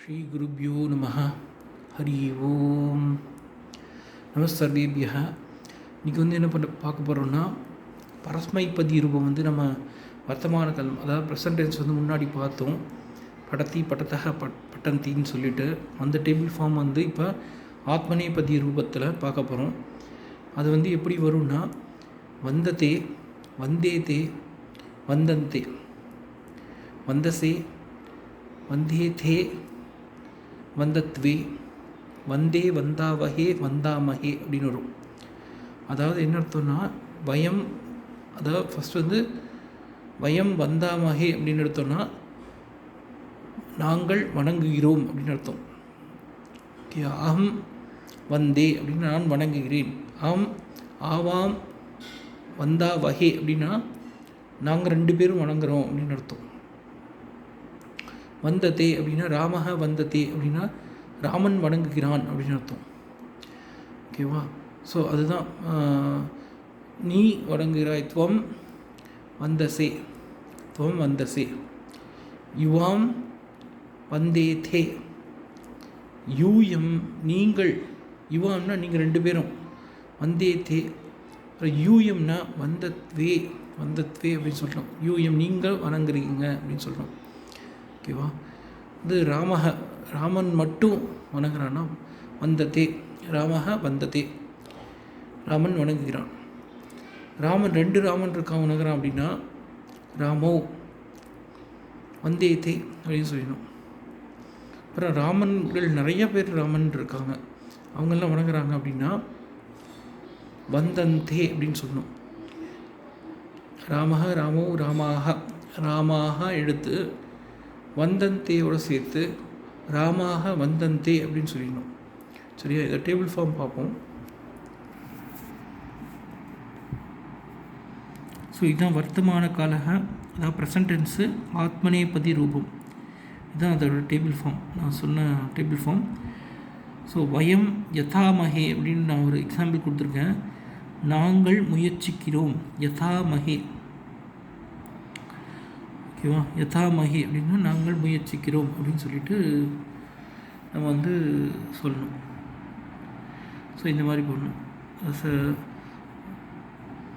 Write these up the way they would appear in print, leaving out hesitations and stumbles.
ஸ்ரீ குருப்யோ நம. ஹரி ஓம். நமஸ்தர்வேபியா. இன்றைக்கி என்ன பார்க்க போகிறோம்னா, பரஸ்மைப்பதி ரூபம் நம்ம வர்த்தமான காலம், அதாவது ப்ரெசன்ட் டென்ஸ் முன்னாடி பார்த்தோம். படத்தி பட்டத்தக பட்டந்தின்னு சொல்லிட்டு அந்த டேபிள் ஃபார்ம் இப்போ ஆத்மநேபதி ரூபத்தில் பார்க்க போகிறோம். அது எப்படி வரும்னா, வந்ததே, வந்தேதே, வந்தந்தே, வந்தசே, வந்தேதே, வந்தத்வே, வந்தே, வந்தாவஹே, வந்தாமஹே அப்படின்னு வரும். அதாவது என்ன அர்த்தம்னா, வயம், அதாவது ஃபஸ்ட்டு வயம் வந்தாமஹே அப்படின்னு எடுத்தோம்னா நாங்கள் வணங்குகிறோம் அப்படின்னு அர்த்தம். ஓகே. அகம் வந்தே அப்படின்னு நான் வணங்குகிறேன். அம் ஆவாம் வந்தாவஹே அப்படின்னா நாங்கள் 2 பேரும் வணங்குறோம் அப்படின்னு அர்த்தம். வந்ததே அப்படின்னா ராமஹ வந்ததே அப்படின்னா ராமன் வணங்குகிறான் அப்படின்னு அர்த்தம். ஓகேவா? ஸோ அதுதான் நீ வணங்குகிறாய். துவம் வந்தசே, துவம் வந்தசே. யுவாம் வந்தேதே, யூயம் நீங்கள், யுவாம்னா நீங்கள் 2 பேரும், வந்தேதே. யூயம்னா வந்தத்வே, வந்தத்வே அப்படின்னு சொல்கிறோம். யூயம் நீங்கள் வணங்குறீங்க அப்படின்னு சொல்கிறோம். ஓகேவா? ராமஹ, ராமன் மட்டும் வணங்குறான்னா வந்ததே, ராமஹ வந்ததே, ராமன் வணங்குகிறான். ராமன் 2 ராமன் இருக்கான் வணங்குறான் அப்படின்னா ராமோ வந்தேதே அப்படின்னு சொல்லணும். அப்புறம் ராமன்கள் நிறைய பேர் ராமன் இருக்காங்க, அவங்கெல்லாம் வணங்குறாங்க அப்படின்னா வந்தந்தே அப்படின்னு சொல்லணும். ராமஹ, ராமோ, ராமாக, ராமாக எடுத்து வந்தந்தேயோடு சேர்த்து ராமாக வந்தந்தே அப்படின்னு சொல்லிடணும். சரியா? இதை டேபிள் ஃபார்ம் பார்ப்போம். ஸோ இதுதான் வர்த்தமான காலக, அதாவது ப்ரெசன்ட் டென்ஸு, ஆத்மநேபதி ரூபம். இதுதான் அதோட டேபிள் ஃபார்ம், நான் சொன்ன டேபிள் ஃபார்ம். ஸோ வயம் யதாமஹே அப்படின்னு நான் ஒரு எக்ஸாம்பிள் கொடுத்துருக்கேன். நாங்கள் முயற்சிக்கிறோம், யதாமஹே. ஓகேவா? யதாமஹே அப்படின்னா நாங்கள் முயற்சிக்கிறோம் அப்படின்னு சொல்லிட்டு நம்ம சொல்லணும். ஸோ இந்த மாதிரி போடணும்.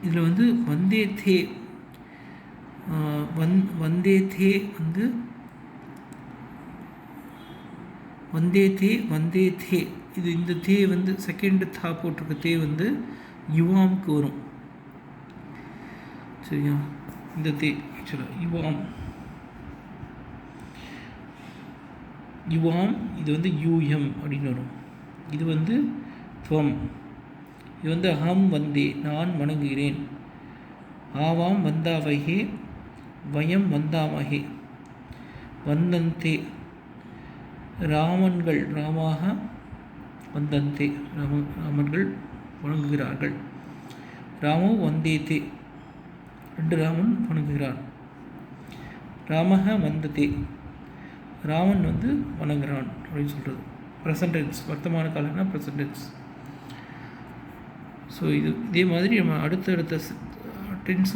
இதில் வந்தேதே, வந்தேதே வந்தேதே, வந்தேதே, இது இந்த தே செகண்ட் தா போட்டிருக்க தே யுவாம்க்கு வரும். சரியா? இந்த தே ஆக்சுவலாக யுவாம், யுவாம், இது யூஎம் அப்படின்னு வரும். இது துவம், இது அகம் வந்தே, நான் வணங்குகிறேன். ஆவாம் வந்தாவஹே, வயம் வந்தாமஹே, வந்தந்தே, ராமன்கள், ராமாக வந்தந்தே, ராமன்கள் வணங்குகிறார்கள். ராமோ வந்தேதே, 2 ராமன் வணங்குகிறான். ராமஹ வந்ததே, ராமன் வணங்குகிறான் அப்படின்னு சொல்கிறது. ப்ரெசன்ட் டென்ஸ், வர்த்தமான காலம்னா ப்ரெசன்ட் டென்ஸ். ஸோ இதே மாதிரி நம்ம அடுத்தடுத்த டென்ஸ்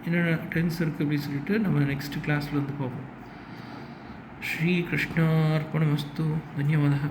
என்னென்ன டென்ஸ் இருக்குது அப்படின்னு சொல்லிட்டு நம்ம நெக்ஸ்ட் கிளாஸில் பார்ப்போம். ஸ்ரீ கிருஷ்ணார்ப்பணமஸ்து. தன்யவாதः.